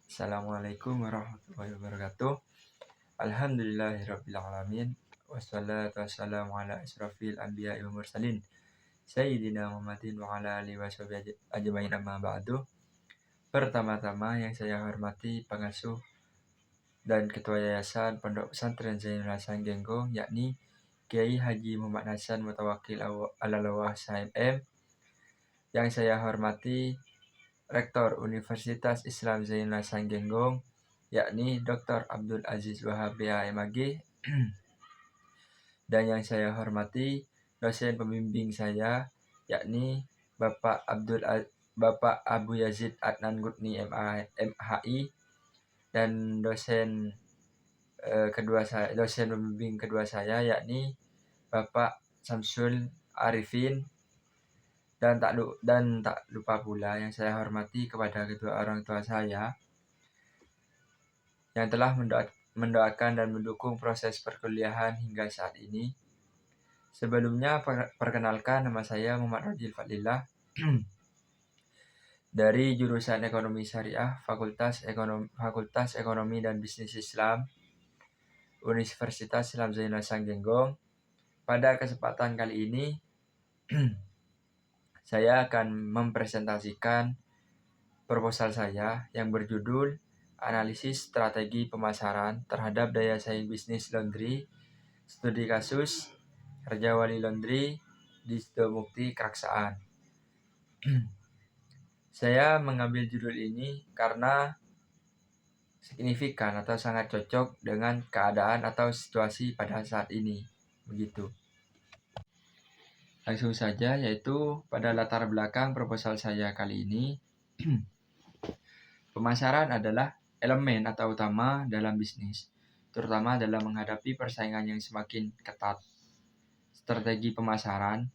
Assalamualaikum warahmatullahi wabarakatuh. Alhamdulillahirrabbilalamin. Wassalatu wassalamu ala asrafil anbiya'i wa mursalin Sayyidina Muhammadin wa ala alihi wa sahbihi ajmain amma ba'du. Pertama-tama yang saya hormati pengasuh dan ketua yayasan Pondok Pesantren Zainul Hasan Genggong, yakni Kiai Haji Muhammad Hasan Mutawakil Alalawah SHMM. Yang saya hormati Rektor Universitas Islam Zainul Hasan Genggong, yakni Dr. Abdul Aziz Wahab BAMAG. Dan yang saya hormati dosen pembimbing saya, yakni Bapak Abu Yazid Adnan Gutni MHI, dan dosen pembimbing kedua saya, yakni Bapak Samsul Arifin. Dan tak lupa pula yang saya hormati kepada kedua orang tua saya yang telah mendoakan dan mendukung proses perkuliahan hingga saat ini. Sebelumnya perkenalkan, nama saya Muhammad Rajil Fadlillah dari jurusan Ekonomi Syariah, Fakultas Ekonomi dan Bisnis Islam, Universitas Islam Zainul Hasan Genggong. Pada kesempatan kali ini saya akan mempresentasikan proposal saya yang berjudul Analisis Strategi Pemasaran Terhadap Daya Saing Bisnis Laundry, Studi Kasus Raja Wali Laundry di Sidomukti Keraksaan. Saya mengambil judul ini karena signifikan atau sangat cocok dengan keadaan atau situasi pada saat ini. Begitu. Langsung saja, yaitu pada latar belakang proposal saya kali ini. Pemasaran adalah elemen atau utama dalam bisnis, terutama dalam menghadapi persaingan yang semakin ketat. Strategi pemasaran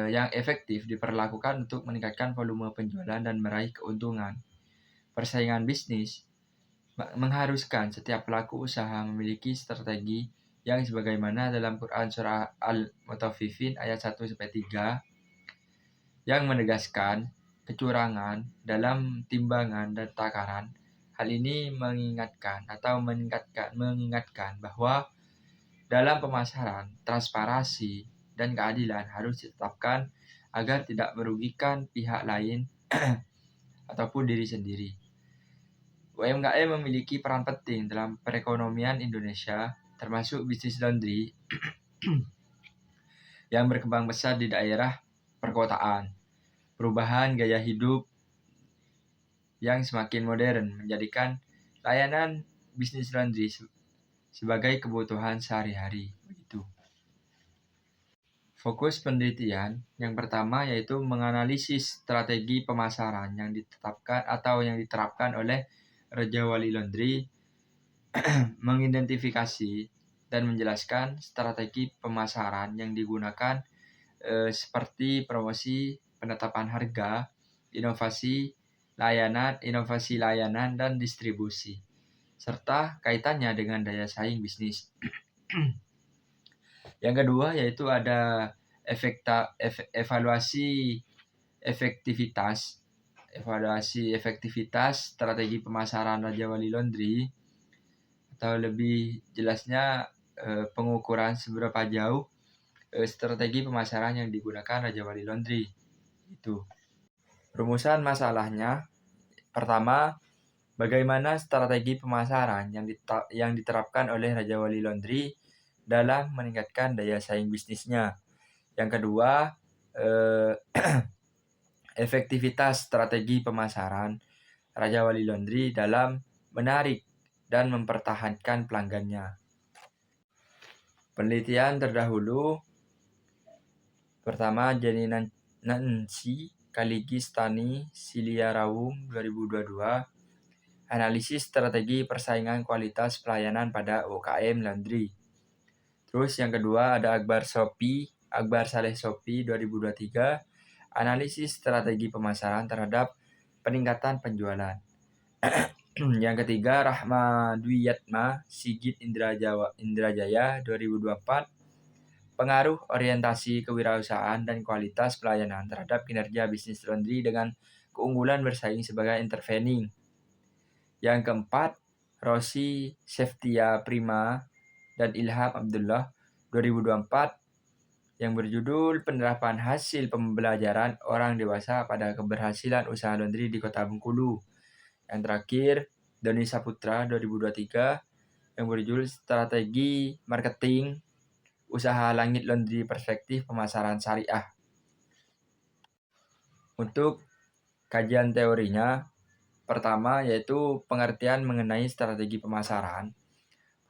yang efektif diperlakukan untuk meningkatkan volume penjualan dan meraih keuntungan. Persaingan bisnis mengharuskan setiap pelaku usaha memiliki strategi yang sebagaimana dalam Quran Surah Al-Mutaffifin ayat 1-3 yang menegaskan kecurangan dalam timbangan dan takaran. Hal ini mengingatkan bahwa dalam pemasaran, transparansi dan keadilan harus ditetapkan agar tidak merugikan pihak lain ataupun diri sendiri. UMKM memiliki peran penting dalam perekonomian Indonesia, termasuk bisnis laundry yang berkembang besar di daerah perkotaan. Perubahan gaya hidup yang semakin modern menjadikan layanan bisnis laundry sebagai kebutuhan sehari-hari. Begitu. Fokus penelitian yang pertama yaitu menganalisis strategi pemasaran yang ditetapkan atau yang diterapkan oleh Raja Wali Laundry, mengidentifikasi dan menjelaskan strategi pemasaran yang digunakan seperti promosi, penetapan harga, inovasi layanan dan distribusi, serta kaitannya dengan daya saing bisnis. Yang kedua yaitu ada evaluasi efektivitas strategi pemasaran Raja Wali Laundry, atau lebih jelasnya pengukuran seberapa jauh strategi pemasaran yang digunakan Raja Wali Laundry. Itu. Rumusan masalahnya, pertama, bagaimana strategi pemasaran yang diterapkan oleh Raja Wali Laundry dalam meningkatkan daya saing bisnisnya. Yang kedua, efektivitas strategi pemasaran Raja Wali Laundry dalam menarik dan mempertahankan pelanggannya. Penelitian terdahulu, pertama Jenny Nancy Kaligistani Silia Rawung 2022, analisis strategi persaingan kualitas pelayanan pada UKM laundry. Terus yang kedua ada Akbar Saleh Sopi 2023, analisis strategi pemasaran terhadap peningkatan penjualan. Yang ketiga Rahma Dwiyatma Sigit Indrajaya 2024, pengaruh orientasi kewirausahaan dan kualitas pelayanan terhadap kinerja bisnis laundry dengan keunggulan bersaing sebagai intervening. Yang keempat, Rosi Seftia Prima dan Ilham Abdullah 2024 yang berjudul Penerapan Hasil Pembelajaran Orang Dewasa pada Keberhasilan Usaha Laundry di Kota Bengkulu. Yang terakhir, Doni Saputra 2023 yang berjudul Strategi Marketing Usaha Langit Laundry Perspektif Pemasaran Syariah. Untuk kajian teorinya, pertama yaitu pengertian mengenai strategi pemasaran.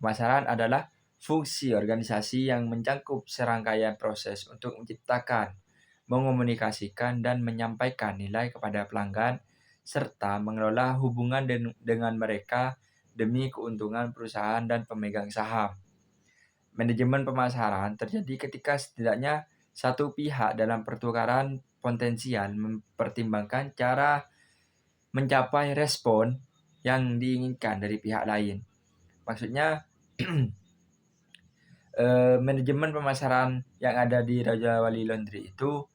Pemasaran adalah fungsi organisasi yang mencakup serangkaian proses untuk menciptakan, mengomunikasikan, dan menyampaikan nilai kepada pelanggan, serta mengelola hubungan dengan mereka demi keuntungan perusahaan dan pemegang saham. Manajemen pemasaran terjadi ketika setidaknya satu pihak dalam pertukaran potensial mempertimbangkan cara mencapai respon yang diinginkan dari pihak lain. Maksudnya, manajemen pemasaran yang ada di Raja Wali Laundry itu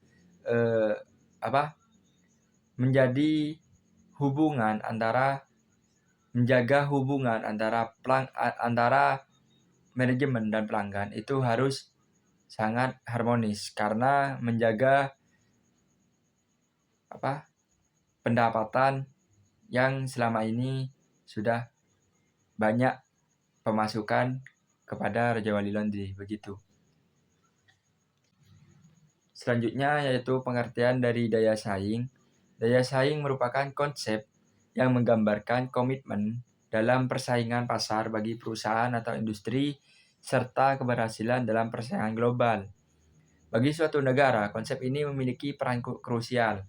menjaga hubungan antara manajemen dan pelanggan itu harus sangat harmonis karena menjaga pendapatan yang selama ini sudah banyak pemasukan kepada Raja Wali Laundry, begitu. Selanjutnya yaitu pengertian dari daya saing. Daya saing merupakan konsep yang menggambarkan komitmen dalam persaingan pasar bagi perusahaan atau industri serta keberhasilan dalam persaingan global. Bagi suatu negara, konsep ini memiliki peran krusial,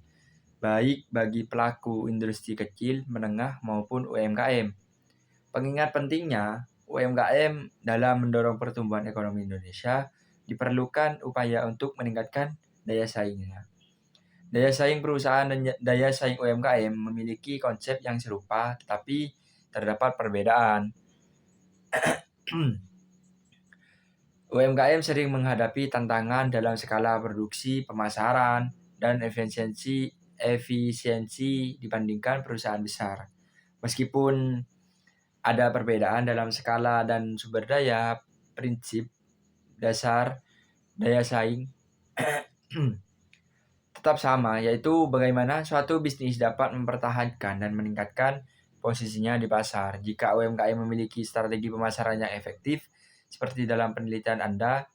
baik bagi pelaku industri kecil, menengah, maupun UMKM. Pengingat pentingnya, UMKM dalam mendorong pertumbuhan ekonomi Indonesia diperlukan upaya untuk meningkatkan daya saingnya. Daya saing perusahaan dan daya saing UMKM memiliki konsep yang serupa, tetapi terdapat perbedaan. UMKM sering menghadapi tantangan dalam skala produksi, pemasaran, dan efisiensi dibandingkan perusahaan besar. Meskipun ada perbedaan dalam skala dan sumber daya, prinsip dasar daya saing tetap sama, yaitu bagaimana suatu bisnis dapat mempertahankan dan meningkatkan posisinya di pasar. Jika UMKM memiliki strategi pemasaran yang efektif, seperti dalam penelitian Anda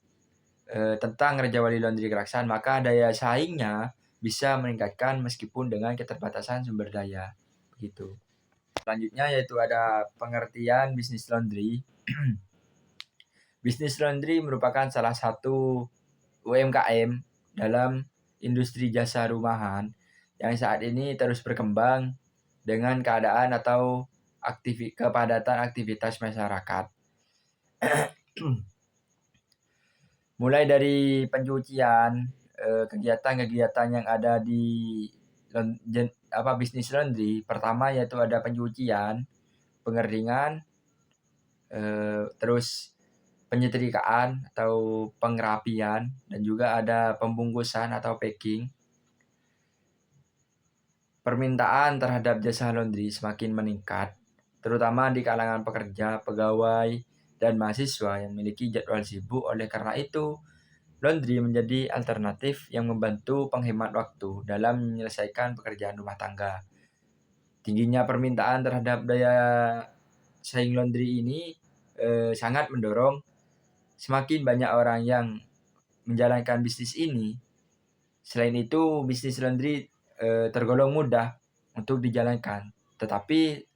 tentang Raja Wali Laundry Keraksan, maka daya saingnya bisa meningkatkan meskipun dengan keterbatasan sumber daya. Begitu. Selanjutnya yaitu ada pengertian bisnis laundry. Bisnis laundry merupakan salah satu UMKM dalam industri jasa rumahan yang saat ini terus berkembang dengan keadaan atau kepadatan aktivitas masyarakat. Mulai dari pencucian, kegiatan-kegiatan yang ada di bisnis laundry. Pertama yaitu ada pencucian, pengeringan, terus penyetrikaan atau pengerapian, dan juga ada pembungkusan atau packing. Permintaan terhadap jasa laundry semakin meningkat, terutama di kalangan pekerja, pegawai, dan mahasiswa yang memiliki jadwal sibuk. Oleh karena itu, laundry menjadi alternatif yang membantu penghemat waktu dalam menyelesaikan pekerjaan rumah tangga. Tingginya permintaan terhadap daya saing laundry ini sangat mendorong semakin banyak orang yang menjalankan bisnis ini. Selain itu, bisnis laundry tergolong mudah untuk dijalankan, tetapi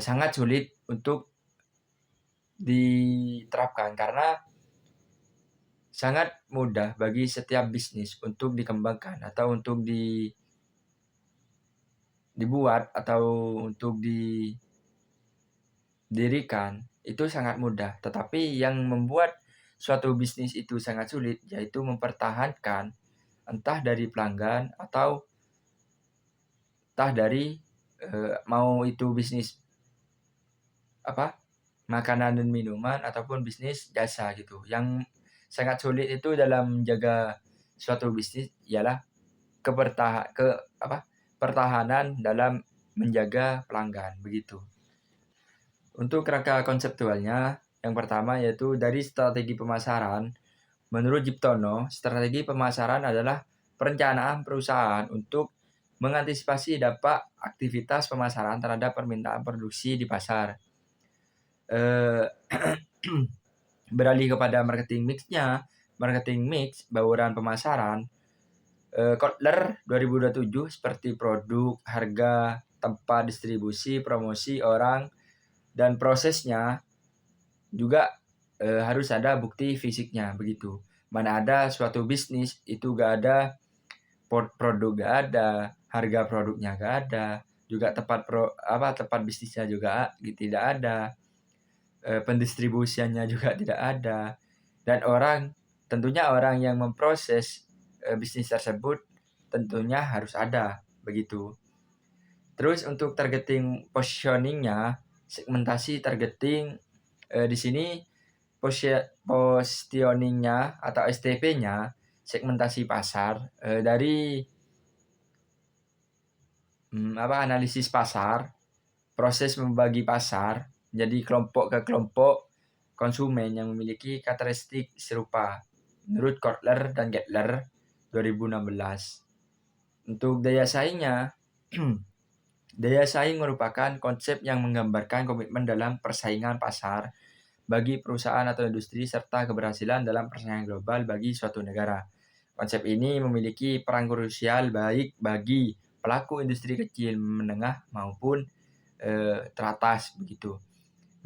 sangat sulit untuk diterapkan karena sangat mudah bagi setiap bisnis untuk dikembangkan atau untuk dibuat atau untuk didirikan. Itu sangat mudah, tetapi yang membuat suatu bisnis itu sangat sulit yaitu mempertahankan entah dari pelanggan atau entah dari mau itu bisnis makanan dan minuman ataupun bisnis jasa gitu. Yang sangat sulit itu dalam menjaga suatu bisnis ialah pertahanan dalam menjaga pelanggan, begitu. Untuk kerangka konseptualnya, yang pertama yaitu dari strategi pemasaran. Menurut Jiptono, strategi pemasaran adalah perencanaan perusahaan untuk mengantisipasi dampak aktivitas pemasaran terhadap permintaan produksi di pasar. Beralih kepada marketing mix, bauran pemasaran. Kotler 2027 seperti produk, harga, tempat distribusi, promosi, orang, dan prosesnya juga harus ada bukti fisiknya, begitu. Mana ada suatu bisnis itu gak ada produk, gak ada harga produknya, gak ada juga tempat bisnisnya juga tidak ada, pendistribusiannya juga tidak ada, dan tentunya orang yang memproses bisnis tersebut tentunya harus ada, begitu. Terus untuk targeting positioningnya, segmentasi targeting di sini positioningnya atau STP-nya, segmentasi pasar dari analisis pasar, proses membagi pasar jadi kelompok ke kelompok konsumen yang memiliki karakteristik serupa menurut Kotler dan Gettler 2016. Untuk daya saingnya, daya saing merupakan konsep yang menggambarkan komitmen dalam persaingan pasar bagi perusahaan atau industri serta keberhasilan dalam persaingan global bagi suatu negara. Konsep ini memiliki peran krusial baik bagi pelaku industri kecil, menengah maupun teratas, begitu.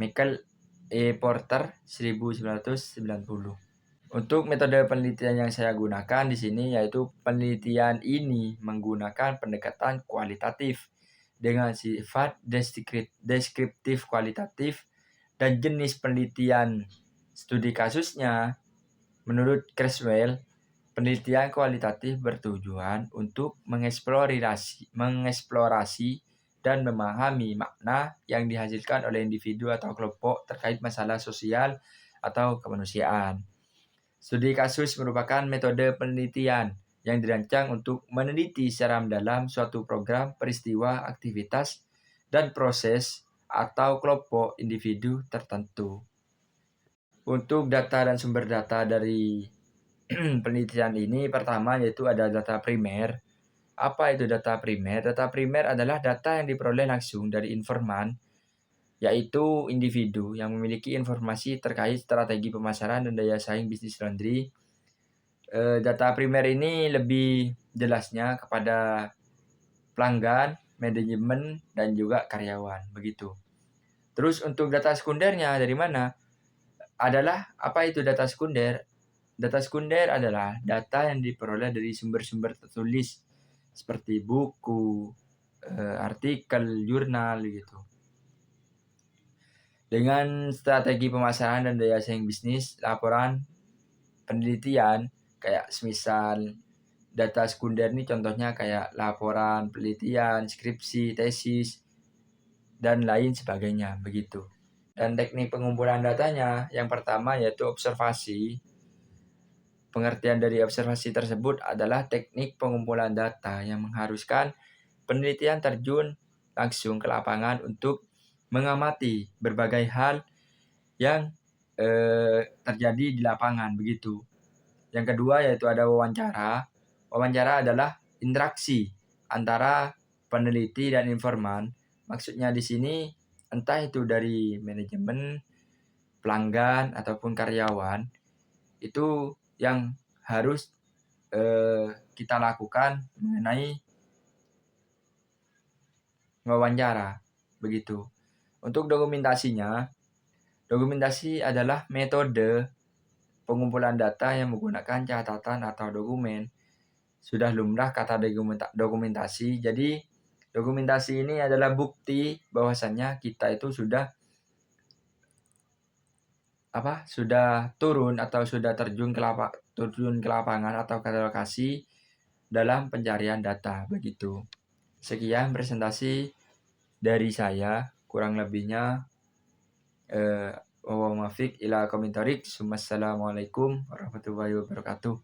Michael E. Porter 1990. Untuk metode penelitian yang saya gunakan di sini yaitu penelitian ini menggunakan pendekatan kualitatif dengan sifat deskriptif kualitatif dan jenis penelitian studi kasusnya. Menurut Creswell, penelitian kualitatif bertujuan untuk mengeksplorasi dan memahami makna yang dihasilkan oleh individu atau kelompok terkait masalah sosial atau kemanusiaan. Studi kasus merupakan metode penelitian yang dirancang untuk meneliti secara mendalam suatu program, peristiwa, aktivitas, dan proses atau kelompok individu tertentu. Untuk data dan sumber data dari penelitian ini, pertama yaitu ada data primer. Apa itu data primer? Data primer adalah data yang diperoleh langsung dari informan, yaitu individu yang memiliki informasi terkait strategi pemasaran dan daya saing bisnis laundry. Data primer ini lebih jelasnya kepada pelanggan, manajemen, dan juga karyawan, begitu. Terus untuk data sekundernya dari mana? Adalah apa itu data sekunder? Data sekunder adalah data yang diperoleh dari sumber-sumber tertulis seperti buku, artikel, jurnal, gitu. Dengan strategi pemasaran dan daya saing bisnis, laporan penelitian kayak semisal data sekunder ini contohnya kayak laporan penelitian, skripsi, tesis, dan lain sebagainya, begitu. Dan teknik pengumpulan datanya yang pertama yaitu observasi. Pengertian dari observasi tersebut adalah teknik pengumpulan data yang mengharuskan penelitian terjun langsung ke lapangan untuk mengamati berbagai hal yang terjadi di lapangan, begitu. Yang kedua yaitu ada wawancara. Wawancara adalah interaksi antara peneliti dan informan. Maksudnya di sini entah itu dari manajemen, pelanggan ataupun karyawan, itu yang harus kita lakukan mengenai wawancara, begitu. Untuk dokumentasinya, dokumentasi adalah metode pengumpulan data yang menggunakan catatan atau dokumen. Sudah lumrah kata dokumentasi. Jadi dokumentasi ini adalah bukti bahwasannya kita itu sudah turun atau sudah terjun ke lapangan atau ke lokasi dalam pencarian data, begitu. Sekian presentasi dari saya, kurang lebihnya wa muwaffiq ila komentarik. Wassalamualaikum warahmatullahi wabarakatuh.